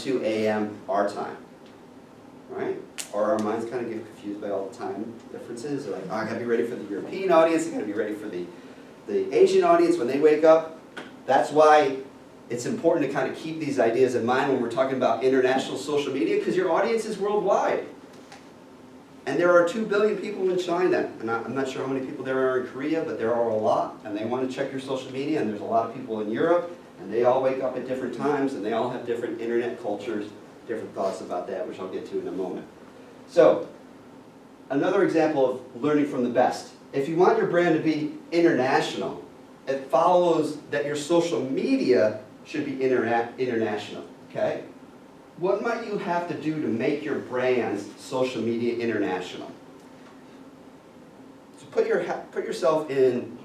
2 a.m. our time, right? Or our minds kind of get confused by all the time differences. They're like, oh, I gotta be ready for the European audience, I gotta be ready for the Asian audience when they wake up. That's why it's important to kind of keep these ideas in mind when we're talking about international social media, because your audience is worldwide. And there are 2 billion people in China, and I'm not sure how many people there are in Korea, but there are a lot, and they want to check your social media, and there's a lot of people in Europe, and they all wake up at different times, and they all have different internet cultures, different thoughts about that, which I'll get to in a moment. So, another example of learning from the best. If you want your brand to be international, it follows that your social media should be international, okay? What might you have to do to make your brand's social media international? So put yourself in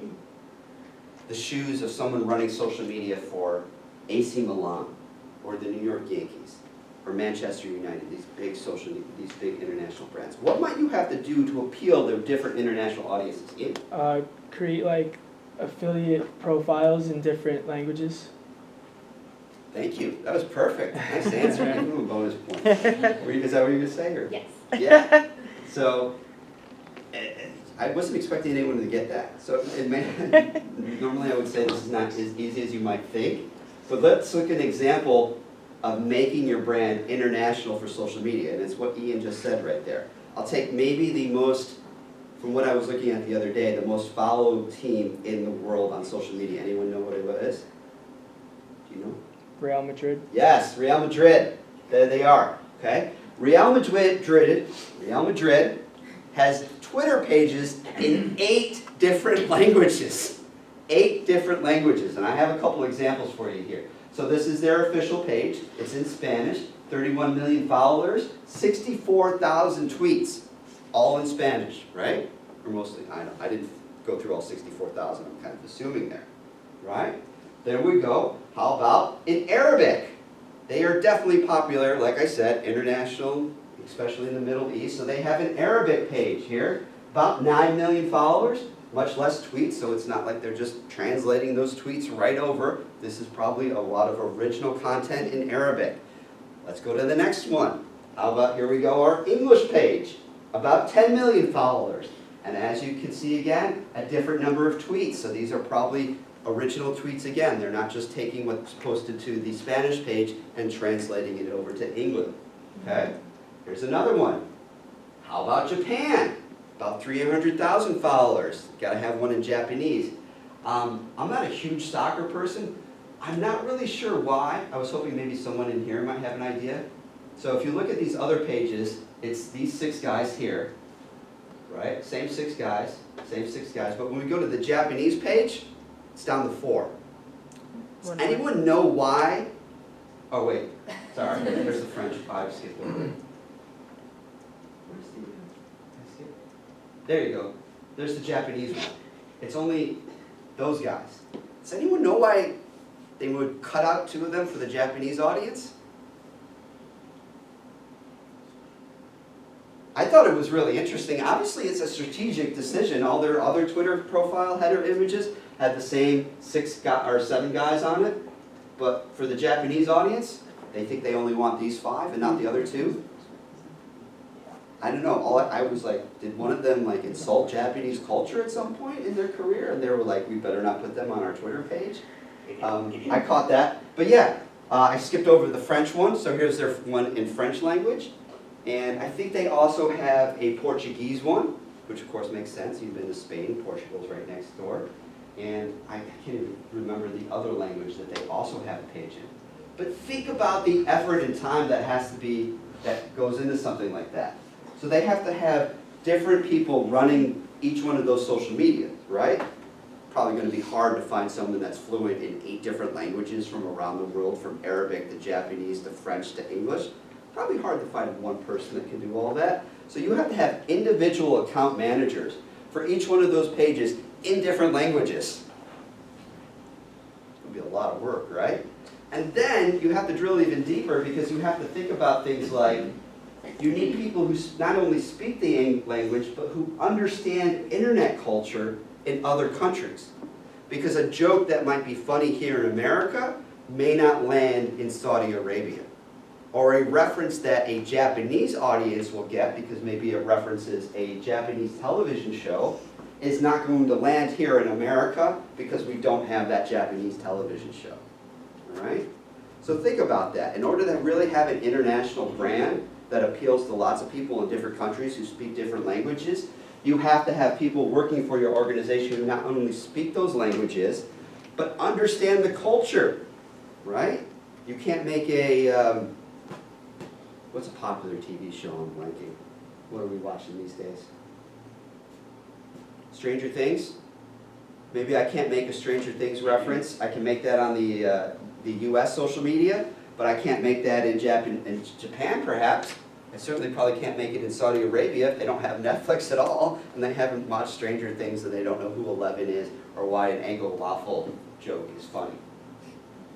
the shoes of someone running social media for AC Milan, or the New York Yankees, or Manchester United, these big international brands. What might you have to do to appeal to different international audiences? Create like affiliate profiles in different languages. Thank you. That was perfect. Nice answer. Give him a bonus point. Is that what you were going to say? Or? Yes. Yeah. So, I wasn't expecting anyone to get that. So, normally I would say this is not as easy as you might think. But let's look at an example of making your brand international for social media. And it's what Ian just said right there. I'll take maybe the most, from what I was looking at the other day, the most followed team in the world on social media. Anyone know what it is? Do you know? Real Madrid. Yes, Real Madrid. There they are. Okay? Real Madrid has Twitter pages in 8 different languages. 8 different languages. And I have a couple examples for you here. So this is their official page. It's in Spanish. 31 million followers. 64,000 tweets. All in Spanish, right? Or mostly, I didn't go through all 64,000. I'm kind of assuming there. Right? There we go. How about in Arabic? They are definitely popular, like I said, international, especially in the Middle East. So they have an Arabic page here, about 9 million followers, much less tweets, so it's not like they're just translating those tweets right over. This is probably a lot of original content in Arabic. Let's go to the next one. How about, here we go, our English page, about 10 million followers. And as you can see again, a different number of tweets. So these are probably original tweets again. They're not just taking what's posted to the Spanish page and translating it over to England. Okay? Here's another one. How about Japan? About 300,000 followers. Got to have one in Japanese. I'm not a huge soccer person. I'm not really sure why. I was hoping maybe someone in here might have an idea. So if you look at these other pages, it's these 6 guys here. Right? Same 6 guys. But when we go to the Japanese page, it's down to 4. Does anyone know why? Oh wait, sorry, there's the French 5 skipped over. Where's the, there you go. There's the Japanese one. It's only those guys. Does anyone know why they would cut out 2 of them for the Japanese audience? I thought it was really interesting. Obviously, it's a strategic decision. All their other Twitter profile header images had the same 7 guys on it, but for the Japanese audience, they think they only want these 5 and not the other 2. I don't know. I was like, did one of them like insult Japanese culture at some point in their career? And they were like, we better not put them on our Twitter page. I caught that, but yeah, I skipped over the French one. So here's their one in French language. And I think they also have a Portuguese one, which of course makes sense. You've been to Spain, Portugal's right next door. And I can't even remember the other language that they also have a page in. But think about the effort and time that goes into something like that. So they have to have different people running each one of those social medias, right? Probably going to be hard to find someone that's fluent in 8 different languages from around the world, from Arabic to Japanese to French to English. Probably hard to find one person that can do all that. So you have to have individual account managers for each one of those pages in different languages. It would be a lot of work, right? And then you have to drill even deeper, because you have to think about things like, you need people who not only speak the language, but who understand internet culture in other countries. Because a joke that might be funny here in America may not land in Saudi Arabia. or a reference that a Japanese audience will get, because maybe it references a Japanese television show, is not going to land here in America because we don't have that Japanese television show. All right? So think about that. In order to really have an international brand that appeals to lots of people in different countries who speak different languages, you have to have people working for your organization who not only speak those languages, but understand the culture, right? You can't make a, what's a popular TV show I'm blanking? What are we watching these days? Stranger Things? Maybe I can't make a Stranger Things reference. I can make that on the US social media, but I can't make that in Japan perhaps. I certainly probably can't make it in Saudi Arabia if they don't have Netflix at all, and they haven't watched Stranger Things and they don't know who Eleven is or why an Eggo waffle joke is funny.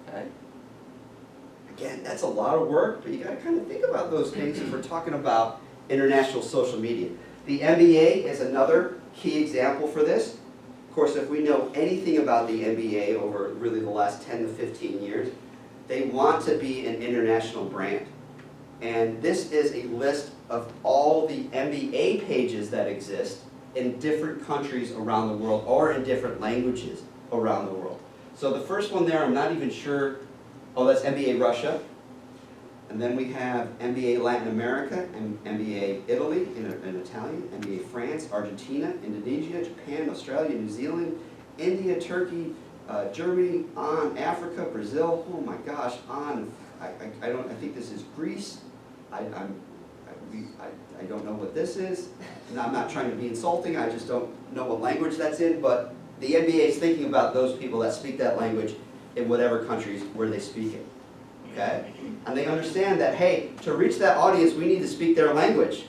Okay? Again, that's a lot of work, but you gotta kind of think about those things if we're talking about international social media. The NBA is another key example for this. Of course, if we know anything about the NBA over really the last 10 to 15 years, they want to be an international brand. And this is a list of all the NBA pages that exist in different countries around the world or in different languages around the world. So the first one there, I'm not even sure, oh, that's NBA Russia. And then we have NBA Latin America, and NBA Italy in Italian, NBA France, Argentina, Indonesia, Japan, Australia, New Zealand, India, Turkey, Germany, on Africa, Brazil, oh my gosh, on, I think this is Greece. I don't know what this is. And I'm not trying to be insulting, I just don't know what language that's in, but the NBA is thinking about those people that speak that language in whatever countries where they speak it. Okay? And they understand that, hey, to reach that audience, we need to speak their language.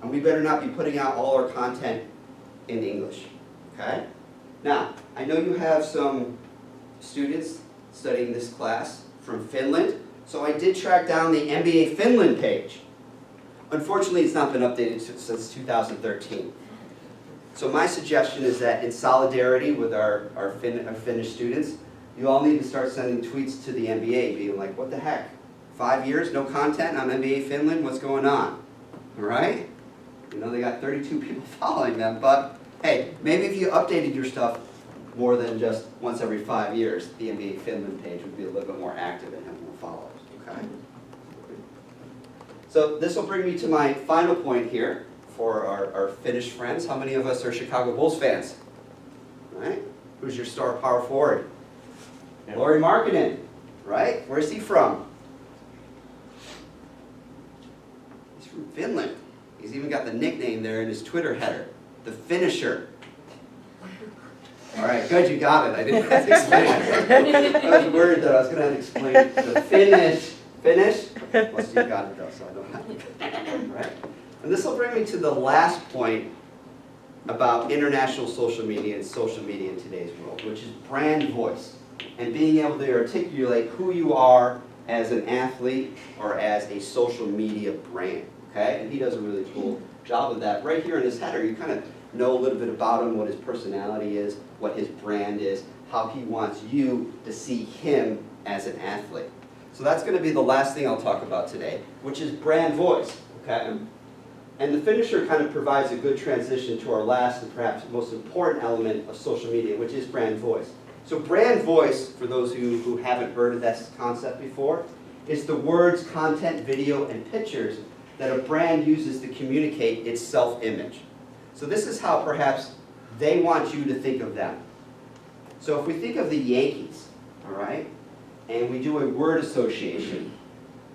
And we better not be putting out all our content in English. Okay? Now, I know you have some students studying this class from Finland, so I did track down the NBA Finland page. Unfortunately, it's not been updated since 2013. So my suggestion is that in solidarity with our Finnish students, you all need to start sending tweets to the NBA being like, what the heck? 5 years, no content on NBA Finland? What's going on? All right? You know, they got 32 people following them, but hey, maybe if you updated your stuff more than just once every 5 years, the NBA Finland page would be a little bit more active and have more followers, okay? So this will bring me to my final point here for our Finnish friends. How many of us are Chicago Bulls fans? All right? Who's your star power forward? Yeah. Lauri Markkanen, right? Where's he from? He's from Finland. He's even got the nickname there in his Twitter header, the Finisher. All right, good, you got it. I didn't have to explain it. I was worried that I was going to have to explain the Finnish. Well, you got it though, so I don't have to. Right? And this will bring me to the last point about international social media and social media in today's world, which is brand voice and being able to articulate who you are as an athlete or as a social media brand. Okay? And he does a really cool job of that. Right here in his header, you kind of know a little bit about him, what his personality is, what his brand is, how he wants you to see him as an athlete. So that's going to be the last thing I'll talk about today, which is brand voice. Okay? And the Finisher kind of provides a good transition to our last and perhaps most important element of social media, which is brand voice. So brand voice, for those who haven't heard of that concept before, is the words, content, video, and pictures that a brand uses to communicate its self-image. So this is how perhaps they want you to think of them. So if we think of the Yankees, all right, and we do a word association,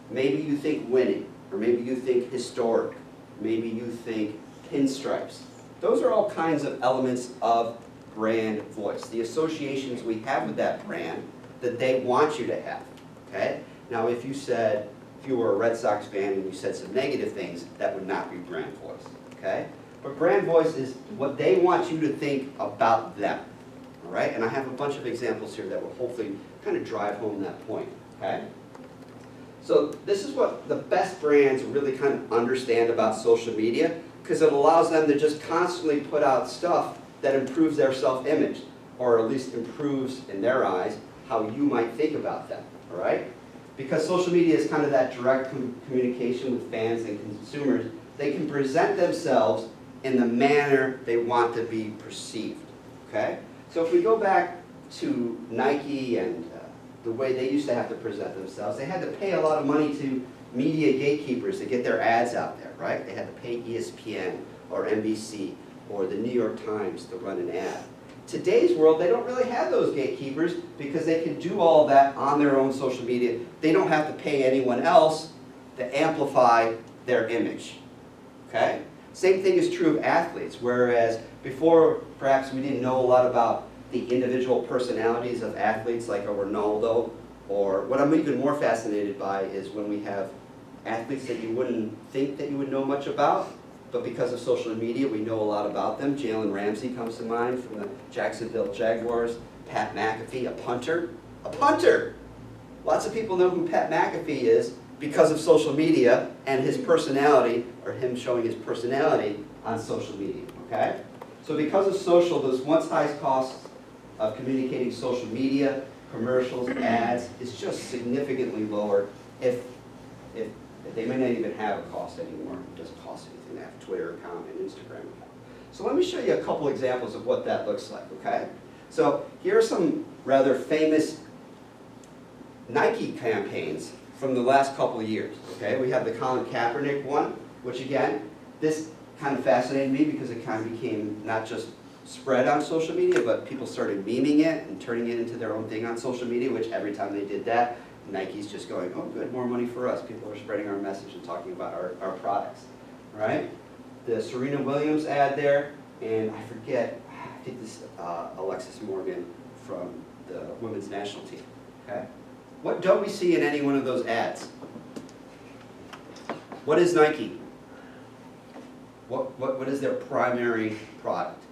maybe you think winning, or maybe you think historic, maybe you think pinstripes. Those are all kinds of elements of brand voice, the associations we have with that brand that they want you to have, okay? Now if you were a Red Sox fan and you said some negative things, that would not be brand voice, okay? But brand voice is what they want you to think about them, all right? And I have a bunch of examples here that will hopefully kind of drive home that point, okay? So this is what the best brands really kind of understand about social media, because it allows them to just constantly put out stuff that improves their self-image, or at least improves, in their eyes, how you might think about them, all right? because social media is kind of that direct communication with fans and consumers, they can present themselves in the manner they want to be perceived, okay? So if we go back to Nike and the way they used to have to present themselves, they had to pay a lot of money to media gatekeepers to get their ads out there, right? They had to pay ESPN or NBC or the New York Times to run an ad. Today's world, they don't really have those gatekeepers because they can do all that on their own social media. They don't have to pay anyone else to amplify their image, okay? Same thing is true of athletes, whereas before perhaps we didn't know a lot about the individual personalities of athletes like a Ronaldo, or what I'm even more fascinated by is when we have athletes that you wouldn't think that you would know much about, but because of social media we know a lot about them. Jalen Ramsey comes to mind from the Jacksonville Jaguars. Pat McAfee, a punter. A punter! Lots of people know who Pat McAfee is because of social media and his personality, or him showing his personality on social media, okay? So because of social, those once high costs of communicating social media, commercials, ads, is just significantly lower if they may not even have a cost anymore. It doesn't cost anything to have a Twitter account and Instagram account. So let me show you a couple examples of what that looks like, okay? So here are some rather famous Nike campaigns from the last couple of years, okay? We have the Colin Kaepernick one, which again, this kind of fascinated me because it kind of became not just spread on social media, but people started memeing it and turning it into their own thing on social media, which every time they did that, Nike's just going, oh good, more money for us. People are spreading our message and talking about our products, right? The Serena Williams ad there, and I forget, I think this Alexis Morgan from the women's national team, okay? What don't we see in any one of those ads? What is Nike? What is their primary product?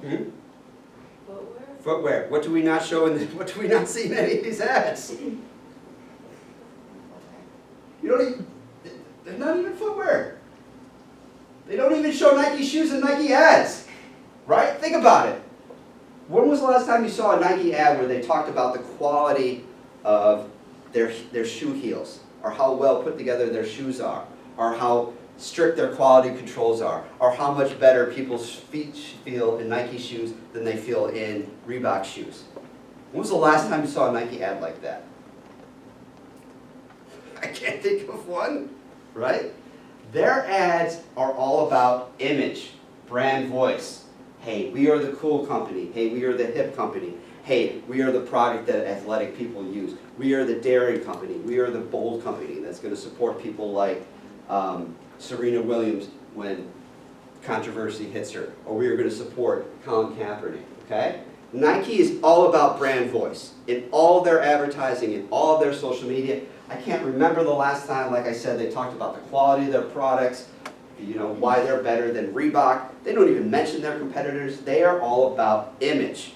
Hmm? Footwear. What do we not show in what do we not see in any of these ads? You don't even, they're not even footwear. They don't even show Nike shoes in Nike ads, right? Think about it. When was the last time you saw a Nike ad where they talked about the quality of their shoe heels, or how well put together their shoes are, or how strict their quality controls are, or how much better people's feet feel in Nike shoes than they feel in Reebok shoes? When was the last time you saw a Nike ad like that? I can't think of one, right? Their ads are all about image, brand voice. Hey, we are the cool company. Hey, we are the hip company. Hey, we are the product that athletic people use. We are the daring company. We are the bold company that's going to support people like Serena Williams when controversy hits her. Or we are going to support Colin Kaepernick, okay? Nike is all about brand voice. In all their advertising, in all their social media. I can't remember the last time, like I said, they talked about the quality of their products, you know, why they're better than Reebok. They don't even mention their competitors. They are all about image.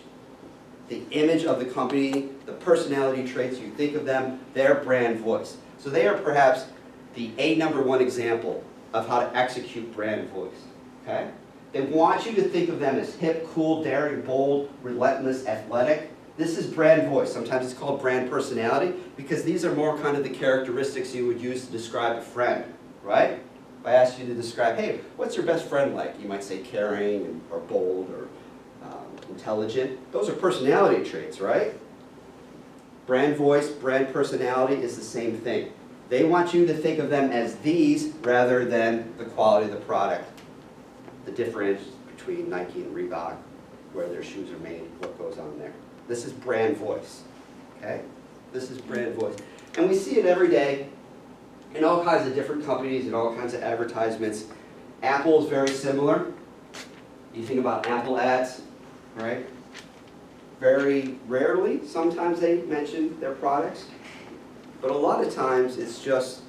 The image of the company, the personality traits, you think of them, their brand voice. So they are perhaps the #1 example of how to execute brand voice, okay? They want you to think of them as hip, cool, daring, bold, relentless, athletic. This is brand voice. Sometimes it's called brand personality because these are more kind of the characteristics you would use to describe a friend, right? If I asked you to describe, hey, what's your best friend like? You might say caring or bold or intelligent. Those are personality traits, right? Brand voice, brand personality is the same thing. They want you to think of them as these rather than the quality of the product, the difference between Nike and Reebok, where their shoes are made, what goes on there. This is brand voice, okay? This is brand voice. And we see it every day in all kinds of different companies and all kinds of advertisements. Apple is very similar. You think about Apple ads, right? Very rarely, sometimes they mention their products, but a lot of times it's just,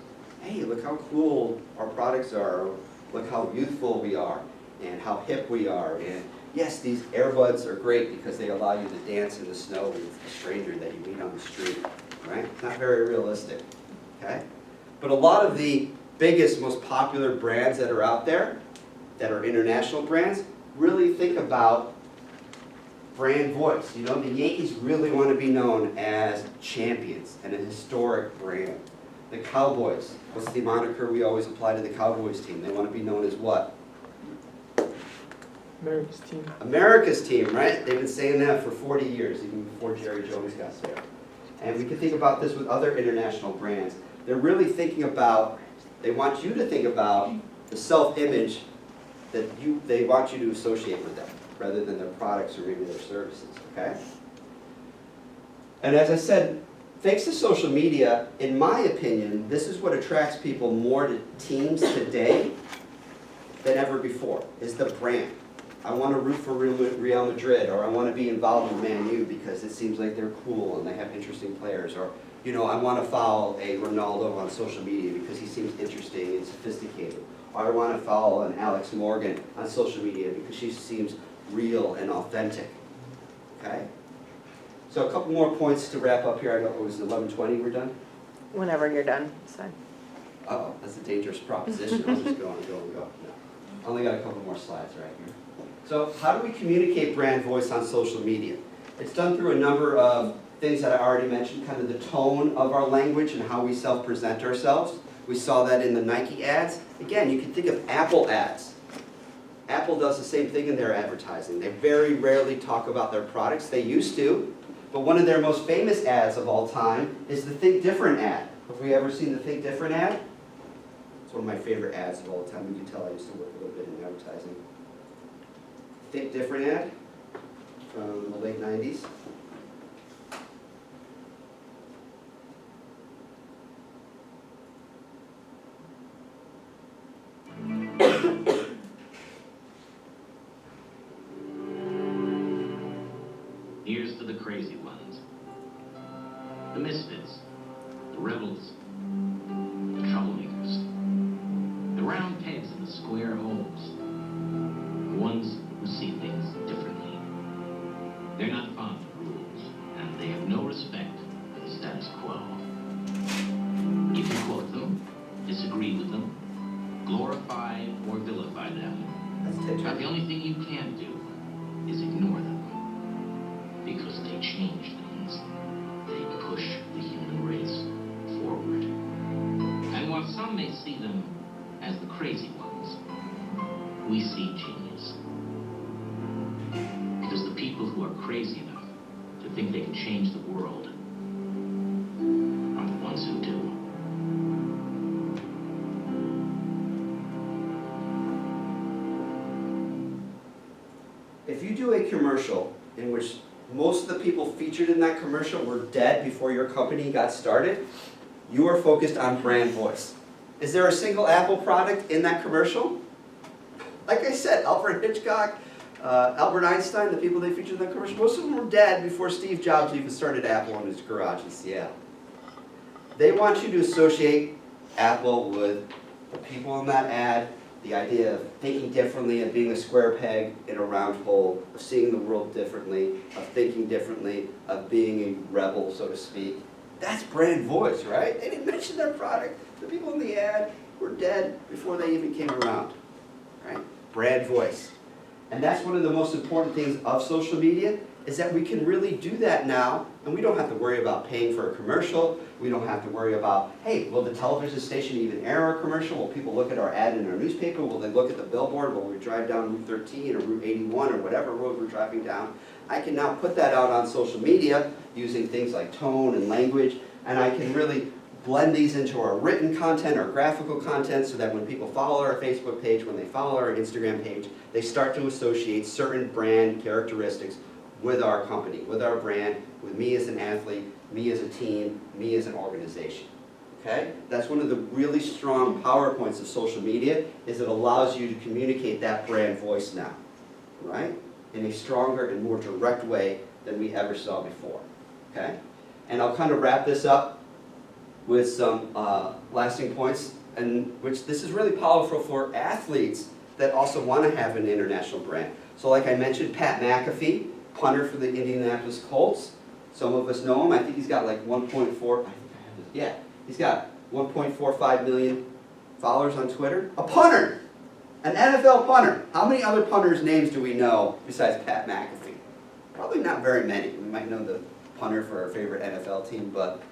hey, look how cool our products are, look how youthful we are, and how hip we are, and yes, these earbuds are great because they allow you to dance in the snow with a stranger that you meet on the street, right? Not very realistic, okay? But a lot of the biggest, most popular brands that are out there, that are international brands, really think about brand voice. You know, the Yankees really want to be known as champions and a historic brand. The Cowboys, what's the moniker we always apply to the Cowboys team? They want to be known as what? America's team. America's team, right? They've been saying that for 40 years, even before Jerry Jones got there. And we can think about this with other international brands. They're really thinking about, they want you to think about the self-image that they want you to associate with them, rather than their products or maybe their services, okay? And as I said, thanks to social media, in my opinion, this is what attracts people more to teams today than ever before, is the brand. I want to root for Real Madrid, or I want to be involved in Man U because it seems like they're cool and they have interesting players, or you know, I want to follow a Ronaldo on social media because he seems interesting and sophisticated. Or I want to follow an Alex Morgan on social media because she seems real and authentic. Okay? So a couple more points to wrap up here. I know it was 11:20, we're done? Whenever you're done, it's fine. Uh-oh, that's a dangerous proposition. I'll just go and go and go. No. I only got a couple more slides right here. So how do we communicate brand voice on social media? It's done through a number of things that I already mentioned, kind of the tone of our language and how we self-present ourselves. We saw that in the Nike ads. Again, you can think of Apple ads. Apple does the same thing in their advertising. They very rarely talk about their products. They used to, but one of their most famous ads of all time is the Think Different ad. Have we ever seen the Think Different ad? It's one of my favorite ads of all time. You can tell I used to work a little bit in advertising. Think Different ad from the late 90s. Here's to the crazy ones, the misfits, the rebels, the troublemakers, the round pegs in the square holes, the ones who see things differently. They're not fond of rules, and they have no respect for the status quo. You can quote them, disagree with them, glorify or vilify them, but the only thing you can't do is ignore them. Because they change things. They push the human race forward. And while some may see them as the crazy ones, we see genius. Because the people who are crazy enough to think they can change the world are the ones who do. If you do a commercial in which most of the people featured in that commercial were dead before your company got started, you are focused on brand voice. Is there a single Apple product in that commercial? Like I said, Alfred Hitchcock, Albert Einstein, the people they featured in that commercial, most of them were dead before Steve Jobs even started Apple in his garage in Seattle. They want you to associate Apple with the people in that ad, the idea of thinking differently, of being a square peg in a round hole, of seeing the world differently, of thinking differently, of being a rebel, so to speak. That's brand voice, right? They didn't mention their product. The people in the ad were dead before they even came around, right? Brand voice. And that's one of the most important things of social media, is that we can really do that now, and we don't have to worry about paying for a commercial. We don't have to worry about, hey, will the television station even air our commercial? Will people look at our ad in our newspaper? Will they look at the billboard when we drive down Route 13 or Route 81 or whatever road we're driving down? I can now put that out on social media using things like tone and language, and I can really blend these into our written content, our graphical content, so that when people follow our Facebook page, when they follow our Instagram page, they start to associate certain brand characteristics with our company, with our brand, with me as an athlete, me as a team, me as an organization. Okay? That's one of the really strong power points of social media, is it allows you to communicate that brand voice now, right? In a stronger and more direct way than we ever saw before. Okay? And I'll kind of wrap this up with some lasting points, and which this is really powerful for athletes that also want to have an international brand. So like I mentioned, Pat McAfee, punter for the Indianapolis Colts. Some of us know him. I think he's got like 1.4, yeah, he's got 1.45 million followers on Twitter. A punter, an NFL punter. How many other punters' names do we know besides Pat McAfee? Probably not very many. We might know the punter for our favorite NFL team, but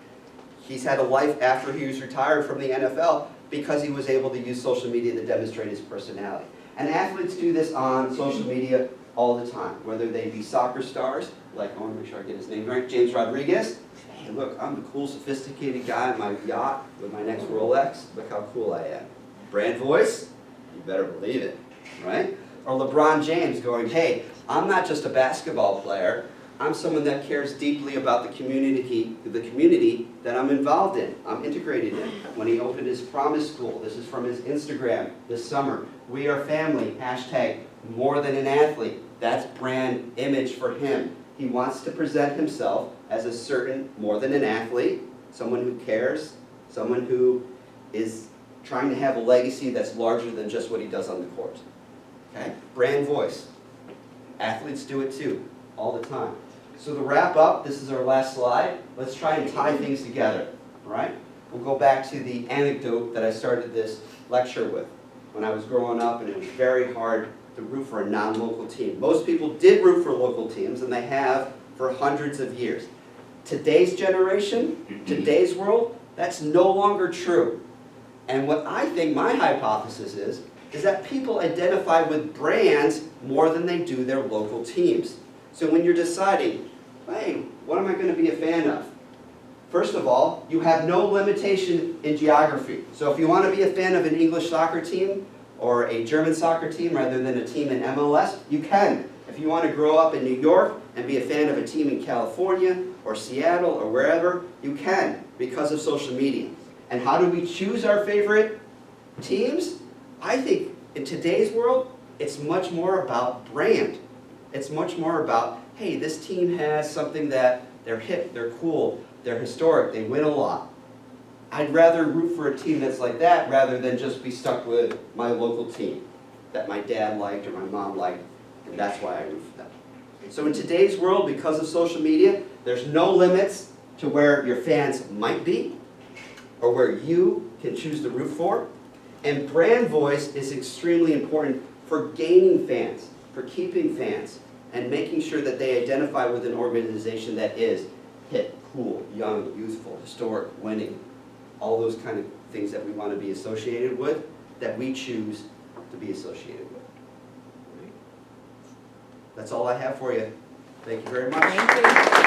he's had a life after he was retired from the NFL because he was able to use social media to demonstrate his personality. And athletes do this on social media all the time, whether they be soccer stars, like, I want to make sure I get his name right, James Rodriguez. Hey, look, I'm the cool, sophisticated guy in my yacht with my next Rolex. Look how cool I am. Brand voice? You better believe it, right? Or LeBron James going, hey, I'm not just a basketball player. I'm someone that cares deeply about the community that I'm involved in, I'm integrated in. When he opened his Promise School, this is from his Instagram this summer, we are family, hashtag more than an athlete. That's brand image for him. He wants to present himself as a certain, more than an athlete, someone who cares, someone who is trying to have a legacy that's larger than just what he does on the court. Okay? Brand voice. Athletes do it too, all the time. So to wrap up, this is our last slide. Let's try and tie things together, all right? We'll go back to the anecdote that I started this lecture with. When I was growing up and it was very hard to root for a non-local team. Most people did root for local teams, and they have for hundreds of years. Today's generation, today's world, that's no longer true. And what I think my hypothesis is that people identify with brands more than they do their local teams. So when you're deciding, hey, what am I going to be a fan of? First of all, you have no limitation in geography. So if you want to be a fan of an English soccer team or a German soccer team rather than a team in MLS, you can. If you want to grow up in New York and be a fan of a team in California or Seattle or wherever, you can because of social media. And how do we choose our favorite teams? I think in today's world, it's much more about brand. It's much more about, hey, this team has something that they're hip, they're cool, they're historic, they win a lot. I'd rather root for a team that's like that rather than just be stuck with my local team that my dad liked or my mom liked, and that's why I root for them. So in today's world, because of social media, there's no limits to where your fans might be or where you can choose to root for. And brand voice is extremely important for gaining fans, for keeping fans, and making sure that they identify with an organization that is hip, cool, young, youthful, historic, winning, all those kind of things that we want to be associated with, that we choose to be associated with. That's all I have for you. Thank you very much. Thank you.